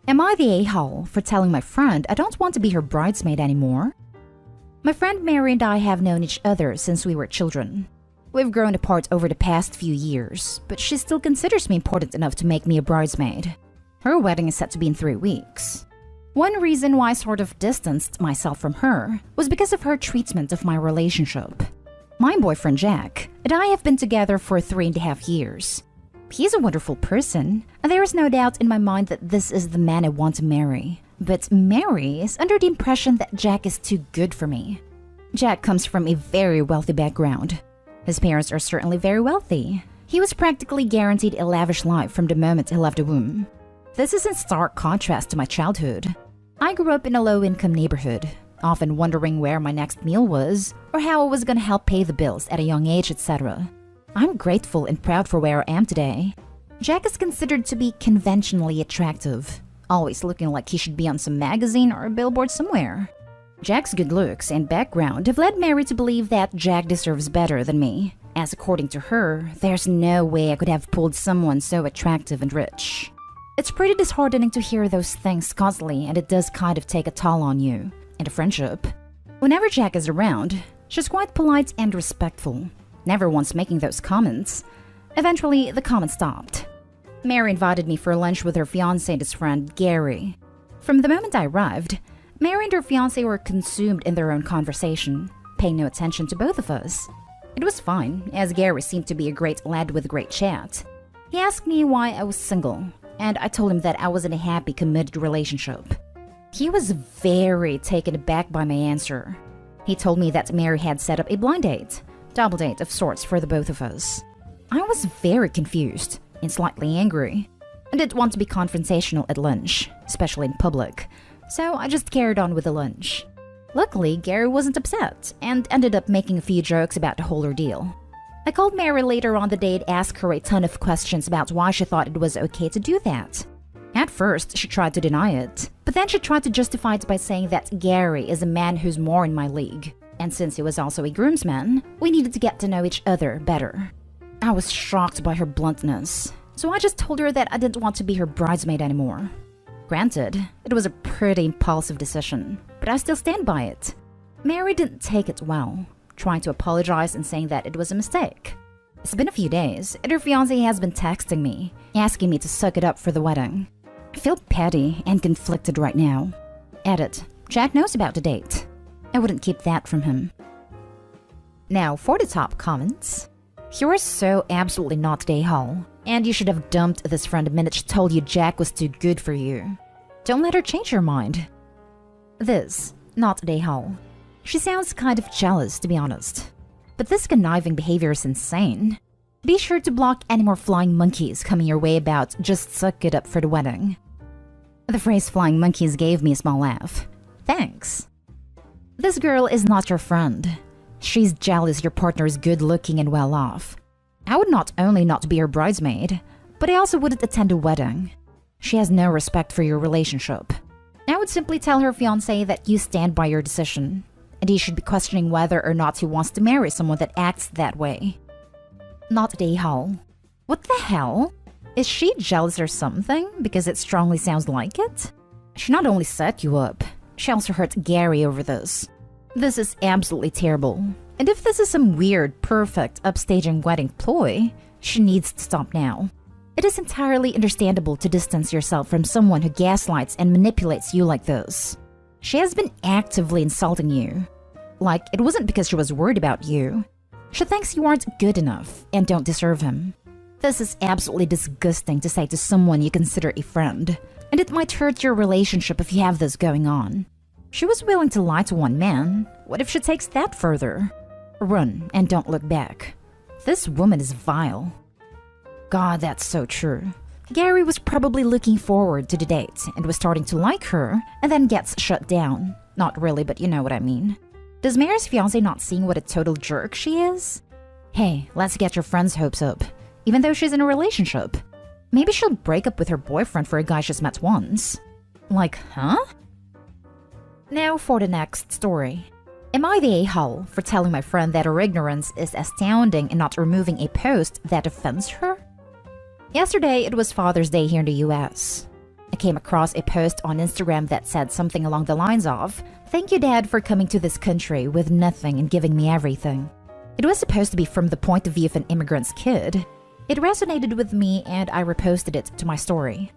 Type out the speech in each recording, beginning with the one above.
Am I the a-hole for telling my friend I don't want to be her bridesmaid anymore? My friend Mary and I have known each other since we were children. We've grown apart over the past few years, but she still considers me important enough to make me a bridesmaid. Her wedding is set to be in 3 weeks. One reason why I sort of distanced myself from her was because of her treatment of my relationship. My boyfriend Jack and I have been together for 3.5 years. He's a wonderful person, and there is no doubt in my mind that this is the man I want to marry. But Mary is under the impression that Jack is too good for me. Jack comes from a very wealthy background. His parents are certainly very wealthy. He was practically guaranteed a lavish life from the moment he left the womb. This is in stark contrast to my childhood. I grew up in a low-income neighborhood, often wondering where my next meal was or how I was gonna help pay the bills at a young age, etc. I'm grateful and proud for where I am today. Jack is considered to be conventionally attractive, always looking like he should be on some magazine or a billboard somewhere. Jack's good looks and background have led Mary to believe that Jack deserves better than me, as according to her, there's no way I could have pulled someone so attractive and rich. It's pretty disheartening to hear those things constantly, and it does kind of take a toll on you and a friendship. Whenever Jack is around, she's quite polite and respectful, never once making those comments. Eventually, the comments stopped. Mary invited me for lunch with her fiancé and his friend, Gary. From the moment I arrived, Mary and her fiancé were consumed in their own conversation, paying no attention to both of us. It was fine, as Gary seemed to be a great lad with a great chat. He asked me why I was single, and I told him that I was in a happy, committed relationship. He was very taken aback by my answer. He told me that Mary had set up a blind date, double date of sorts for the both of us. I was very confused and slightly angry. I didn't want to be confrontational at lunch, especially in public, so I just carried on with the lunch. Luckily, Gary wasn't upset and ended up making a few jokes about the whole ordeal. I called Mary later on the day to ask her a ton of questions about why she thought it was okay to do that. At first, she tried to deny it, but then she tried to justify it by saying that Gary is a man who's more in my league, and since he was also a groomsman, we needed to get to know each other better. I was shocked by her bluntness, so I just told her that I didn't want to be her bridesmaid anymore. Granted, it was a pretty impulsive decision, but I still stand by it. Mary didn't take it well, trying to apologize and saying that it was a mistake. It's been a few days, and her fiancé has been texting me, asking me to suck it up for the wedding. I feel petty and conflicted right now. Edit. Jack knows about the date. I wouldn't keep that from him. Now for the top comments. You are so absolutely not the a-hole, and you should have dumped this friend the minute she told you Jack was too good for you. Don't let her change your mind. This, not the a-hole. She sounds kind of jealous, to be honest. But this conniving behavior is insane. Be sure to block any more flying monkeys coming your way about just suck it up for the wedding. The phrase flying monkeys gave me a small laugh. Thanks. This girl is not your friend. She's jealous your partner is good looking and well off. I would not only not be her bridesmaid, but I also wouldn't attend a wedding. She has no respect for your relationship. I would simply tell her fiancé that you stand by your decision, and he should be questioning whether or not he wants to marry someone that acts that way. Not the a-hole. What the hell? Is she jealous or something because it strongly sounds like it? She not only set you up, she also hurt Gary over this. This is absolutely terrible. And if this is some weird, perfect, upstaging wedding ploy, she needs to stop now. It is entirely understandable to distance yourself from someone who gaslights and manipulates you like this. She has been actively insulting you. Like, it wasn't because she was worried about you. She thinks you aren't good enough and don't deserve him. This is absolutely disgusting to say to someone you consider a friend, and it might hurt your relationship if you have this going on. She was willing to lie to one man. What if she takes that further? Run and don't look back. This woman is vile. God, that's so true. Gary was probably looking forward to the date and was starting to like her, and then gets shut down. Not really, but you know what I mean. Does Mary's fiancé not seeing what a total jerk she is? Hey, let's get your friend's hopes up, even though she's in a relationship. Maybe she'll break up with her boyfriend for a guy she's met once. Like, huh? Now for the next story. Am I the a-hole for telling my friend that her ignorance is astounding and not removing a post that offends her? Yesterday, it was Father's Day here in the US. I came across a post on Instagram that said something along the lines of, "Thank you, Dad, for coming to this country with nothing and giving me everything." It was supposed to be from the point of view of an immigrant's kid. It resonated with me and I reposted it to my story.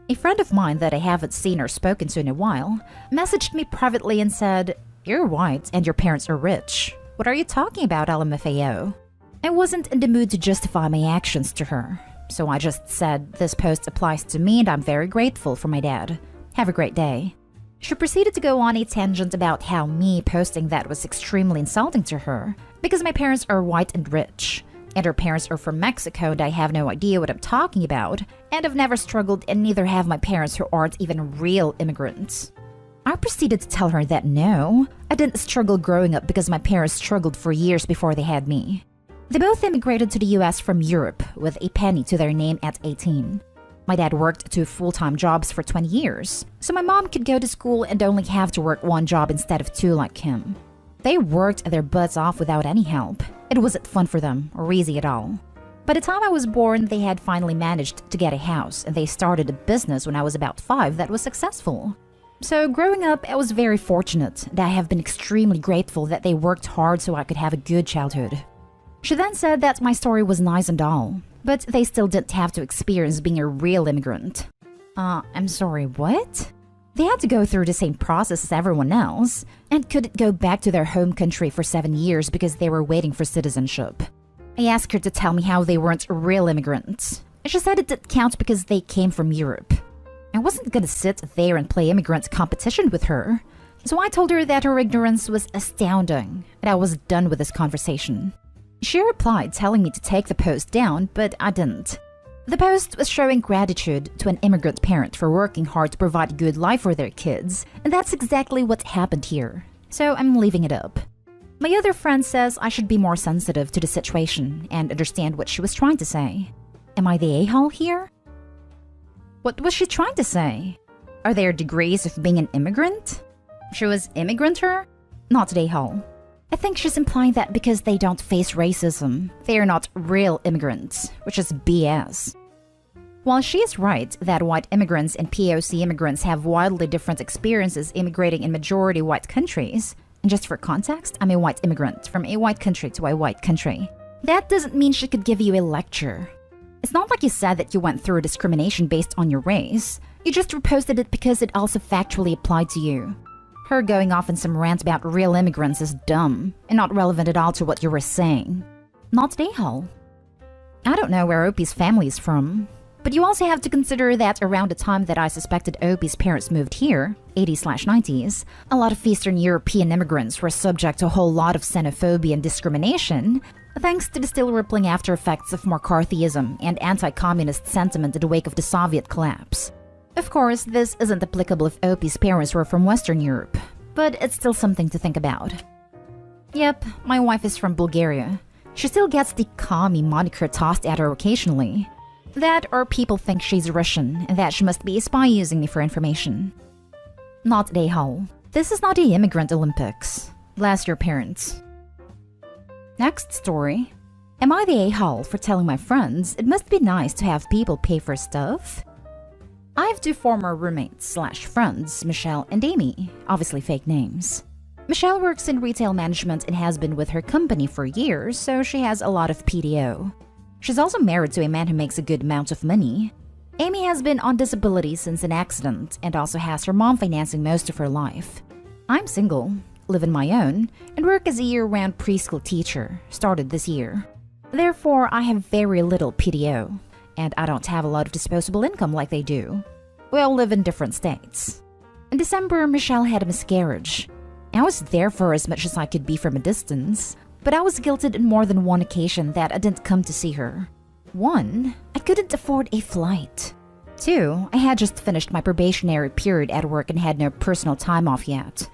A friend of mine that I haven't seen or spoken to in a while messaged me privately and said, "You're white and your parents are rich. What are you talking about, LMFAO?" I wasn't in the mood to justify my actions to her, so I just said, "This post applies to me and I'm very grateful for my dad. Have a great day." She proceeded to go on a tangent about how me posting that was extremely insulting to her because my parents are white and rich, and her parents are from Mexico and I have no idea what I'm talking about, and I've never struggled and neither have my parents who aren't even real immigrants. I proceeded to tell her that no, I didn't struggle growing up because my parents struggled for years before they had me. They both immigrated to the US from Europe with a penny to their name at 18. My dad worked 2 full-time jobs for 20 years, so my mom could go to school and only have to work 1 job instead of 2 like him. They worked their butts off without any help. It wasn't fun for them, or easy at all. By the time I was born, they had finally managed to get a house, and they started a business when I was about 5 that was successful. So growing up, I was very fortunate, and I have been extremely grateful that they worked hard so I could have a good childhood. She then said that my story was nice and all, but they still didn't have to experience being a real immigrant. I'm sorry, what? They had to go through the same process as everyone else, and couldn't go back to their home country for 7 years because they were waiting for citizenship. I asked her to tell me how they weren't real immigrants. She said it didn't count because they came from Europe. I wasn't gonna sit there and play immigrant competition with her, so I told her that her ignorance was astounding, and I was done with this conversation. She replied telling me to take the post down, but I didn't. The post was showing gratitude to an immigrant parent for working hard to provide a good life for their kids, and that's exactly what happened here, so I'm leaving it up. My other friend says I should be more sensitive to the situation and understand what she was trying to say. Am I the a-hole here? What was she trying to say? Are there degrees of being an immigrant? She was immigrant-er? Not the a-hole. I think she's implying that because they don't face racism, they are not real immigrants, which is BS. While she is right that white immigrants and POC immigrants have wildly different experiences immigrating in majority white countries, and just for context, I'm a white immigrant from a white country to a white country, that doesn't mean she could give you a lecture. It's not like you said that you went through discrimination based on your race, you just reposted it because it also factually applied to you. Her going off in some rant about real immigrants is dumb and not relevant at all to what you were saying. Not the a-hole. I don't know where Opie's family is from, but you also have to consider that around the time that I suspected Opie's parents moved here, 80s/90s, a lot of Eastern European immigrants were subject to a whole lot of xenophobia and discrimination, thanks to the still rippling after effects of McCarthyism and anti-communist sentiment in the wake of the Soviet collapse. Of course, this isn't applicable if Opie's parents were from Western Europe, but it's still something to think about. Yep, my wife is from Bulgaria. She still gets the commie moniker tossed at her occasionally. That or people think she's Russian and that she must be a spy using me for information. Not the a-hole. This is not the immigrant Olympics. Bless your parents. Next story. Am I the a-hole for telling my friends it must be nice to have people pay for stuff? I have 2 former roommates/friends, Michelle and Amy, obviously fake names. Michelle works in retail management and has been with her company for years, so she has a lot of PTO. She's also married to a man who makes a good amount of money. Amy has been on disability since an accident and also has her mom financing most of her life. I'm single, live on my own, and work as a year-round preschool teacher, started this year. Therefore, I have very little PTO. And I don't have a lot of disposable income like they do. We all live in different states. In December, Michelle had a miscarriage. I was there for as much as I could be from a distance, but I was guilted on more than one occasion that I didn't come to see her. 1, I couldn't afford a flight. 2, I had just finished my probationary period at work and had no personal time off yet.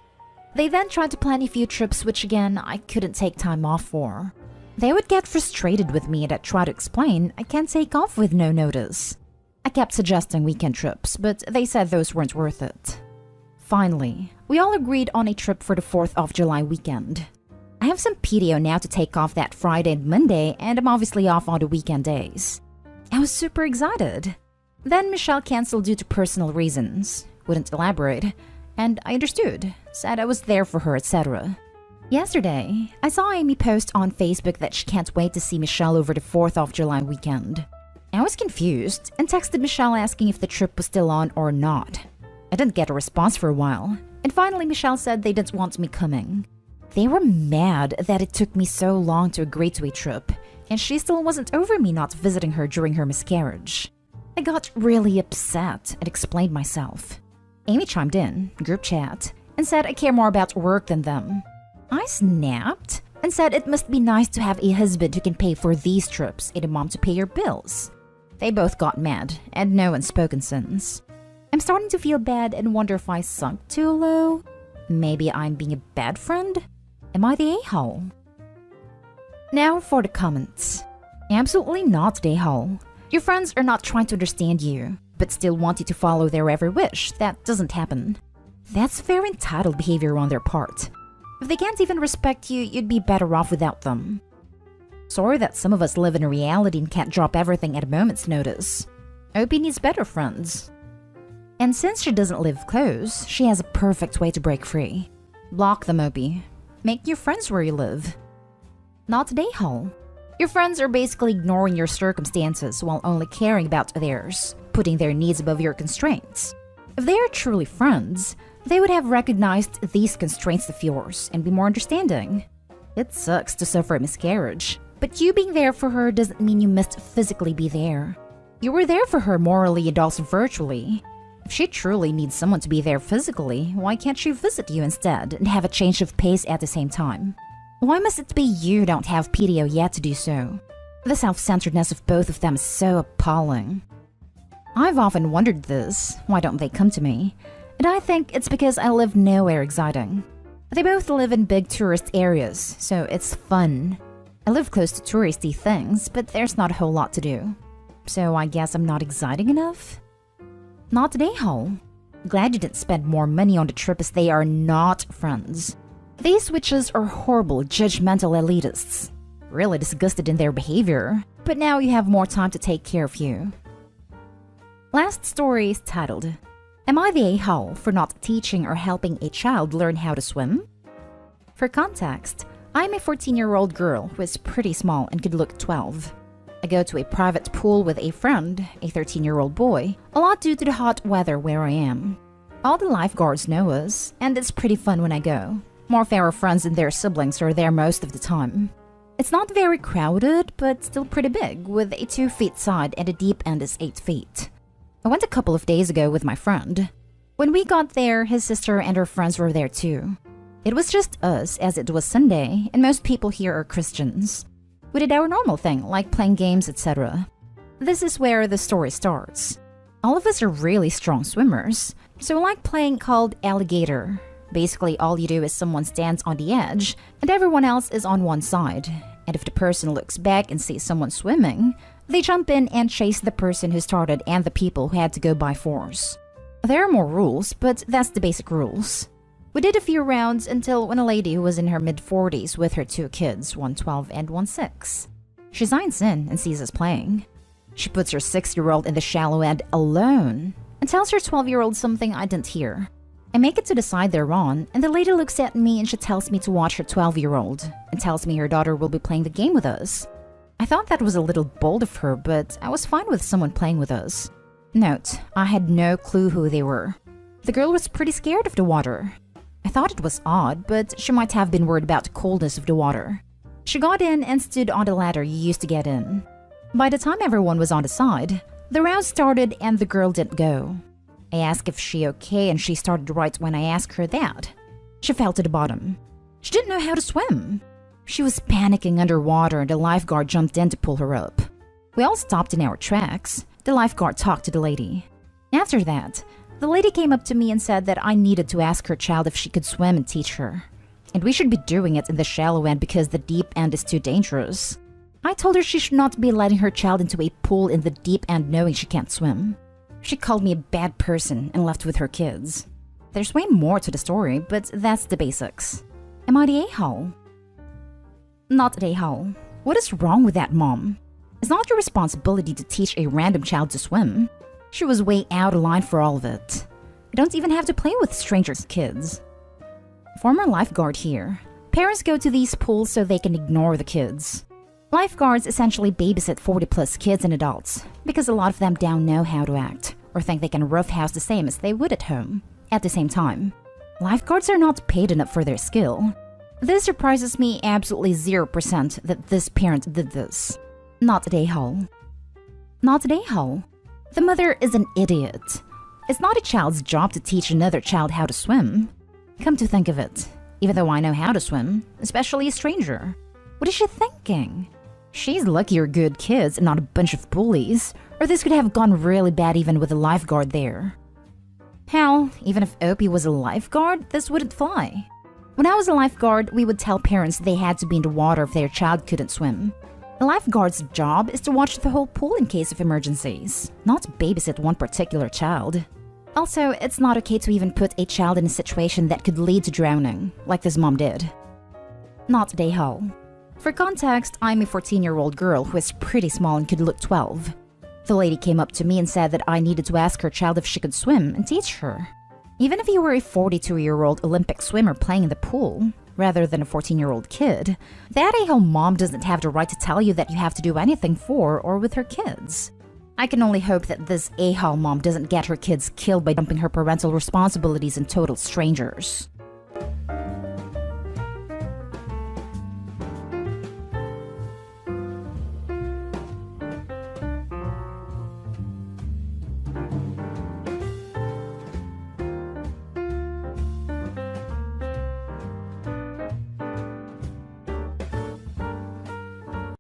They then tried to plan a few trips which again, I couldn't take time off for. They would get frustrated with me and I'd try to explain I can't take off with no notice. I kept suggesting weekend trips, but they said those weren't worth it. Finally, we all agreed on a trip for the 4th of July weekend. I have some PTO now to take off that Friday and Monday, and I'm obviously off on the weekend days. I was super excited. Then Michelle canceled due to personal reasons, wouldn't elaborate, and I understood, said I was there for her, etc. Yesterday, I saw Amy post on Facebook that she can't wait to see Michelle over the 4th of July weekend. I was confused and texted Michelle asking if the trip was still on or not. I didn't get a response for a while, and finally Michelle said they didn't want me coming. They were mad that it took me so long to agree to a trip, and she still wasn't over me not visiting her during her miscarriage. I got really upset and explained myself. Amy chimed in, group chat, and said I care more about work than them. I snapped and said it must be nice to have a husband who can pay for these trips and a mom to pay your bills. They both got mad, and no one's spoken since. I'm starting to feel bad and wonder if I sunk too low. Maybe I'm being a bad friend? Am I the a-hole? Now for the comments. Absolutely not the a-hole. Your friends are not trying to understand you, but still want you to follow their every wish. That doesn't happen. That's very entitled behavior on their part. If they can't even respect you, you'd be better off without them. Sorry that some of us live in a reality and can't drop everything at a moment's notice. Opie needs better friends. And since she doesn't live close, she has a perfect way to break free. Block them, Opie. Make new friends where you live. Not a a-hole. Your friends are basically ignoring your circumstances while only caring about theirs, putting their needs above your constraints. If they are truly friends, they would have recognized these constraints of yours and be more understanding. It sucks to suffer a miscarriage, but you being there for her doesn't mean you must physically be there. You were there for her morally and also virtually. If she truly needs someone to be there physically, why can't she visit you instead and have a change of pace at the same time? Why must it be you don't have PTO yet to do so? The self-centeredness of both of them is so appalling. I've often wondered this, why don't they come to me? And I think it's because I live nowhere exciting. They both live in big tourist areas, so it's fun. I live close to touristy things, but there's not a whole lot to do. So I guess I'm not exciting enough? Not an a-hole. Glad you didn't spend more money on the trip as they are not friends. These witches are horrible, judgmental elitists. Really disgusted in their behavior, but now you have more time to take care of you. Last story is titled, Am I the a-hole for not teaching or helping a child learn how to swim? For context, I'm a 14-year-old girl who is pretty small and could look 12. I go to a private pool with a friend, a 13-year-old boy, a lot due to the hot weather where I am. All the lifeguards know us, and it's pretty fun when I go. More fairer friends and their siblings are there most of the time. It's not very crowded, but still pretty big, with a 2 feet side and the deep end is 8 feet. I went a couple of days ago with my friend. When we got there, his sister and her friends were there too. It was just us, as it was Sunday, and most people here are Christians. We did our normal thing, like playing games, etc. This is where the story starts. All of us are really strong swimmers, so we like playing called alligator. Basically, all you do is someone stands on the edge, and everyone else is on one side. And if the person looks back and sees someone swimming, they jump in and chase the person who started and the people who had to go by force. There are more rules, but that's the basic rules. We did a few rounds until when a lady who was in her mid-40s with her 2 kids, one 12 and one 6. She signs in and sees us playing. She puts her 6-year-old in the shallow end alone and tells her 12-year-old something I didn't hear. I make it to the side they're on, and the lady looks at me and she tells me to watch her 12-year-old and tells me her daughter will be playing the game with us. I thought that was a little bold of her, but I was fine with someone playing with us. Note, I had no clue who they were. The girl was pretty scared of the water. I thought it was odd, but she might have been worried about the coldness of the water. She got in and stood on the ladder you used to get in. By the time everyone was on the side, the round started and the girl didn't go. I asked if she okay and she started right when I asked her that. She fell to the bottom. She didn't know how to swim. She was panicking underwater and the lifeguard jumped in to pull her up. We all stopped in our tracks. The lifeguard talked to the lady. After that, the lady came up to me and said that I needed to ask her child if she could swim and teach her. And we should be doing it in the shallow end because the deep end is too dangerous. I told her she should not be letting her child into a pool in the deep end knowing she can't swim. She called me a bad person and left with her kids. There's way more to the story, but that's the basics. Am I the a-hole? Not the a-hole. What is wrong with that, Mom? It's not your responsibility to teach a random child to swim. She was way out of line for all of it. You don't even have to play with strangers' kids. Former lifeguard here. Parents go to these pools so they can ignore the kids. Lifeguards essentially babysit 40-plus kids and adults because a lot of them don't know how to act or think they can roughhouse the same as they would at home. At the same time, lifeguards are not paid enough for their skill. This surprises me absolutely 0% that this parent did this. Not at a-hole. Not at a-hole. The mother is an idiot. It's not a child's job to teach another child how to swim. Come to think of it, even though I know how to swim, especially a stranger. What is she thinking? She's lucky you're good kids and not a bunch of bullies, or this could have gone really bad even with a lifeguard there. Hell, even if Opie was a lifeguard, this wouldn't fly. When I was a lifeguard, we would tell parents they had to be in the water if their child couldn't swim. A lifeguard's job is to watch the whole pool in case of emergencies, not babysit one particular child. Also, it's not okay to even put a child in a situation that could lead to drowning, like this mom did. Not a hole. For context, I'm a 14-year-old girl who is pretty small and could look 12. The lady came up to me and said that I needed to ask her child if she could swim and teach her. Even if you were a 42-year-old Olympic swimmer playing in the pool, rather than a 14-year-old kid, that a-hole mom doesn't have the right to tell you that you have to do anything for or with her kids. I can only hope that this a-hole mom doesn't get her kids killed by dumping her parental responsibilities on total strangers.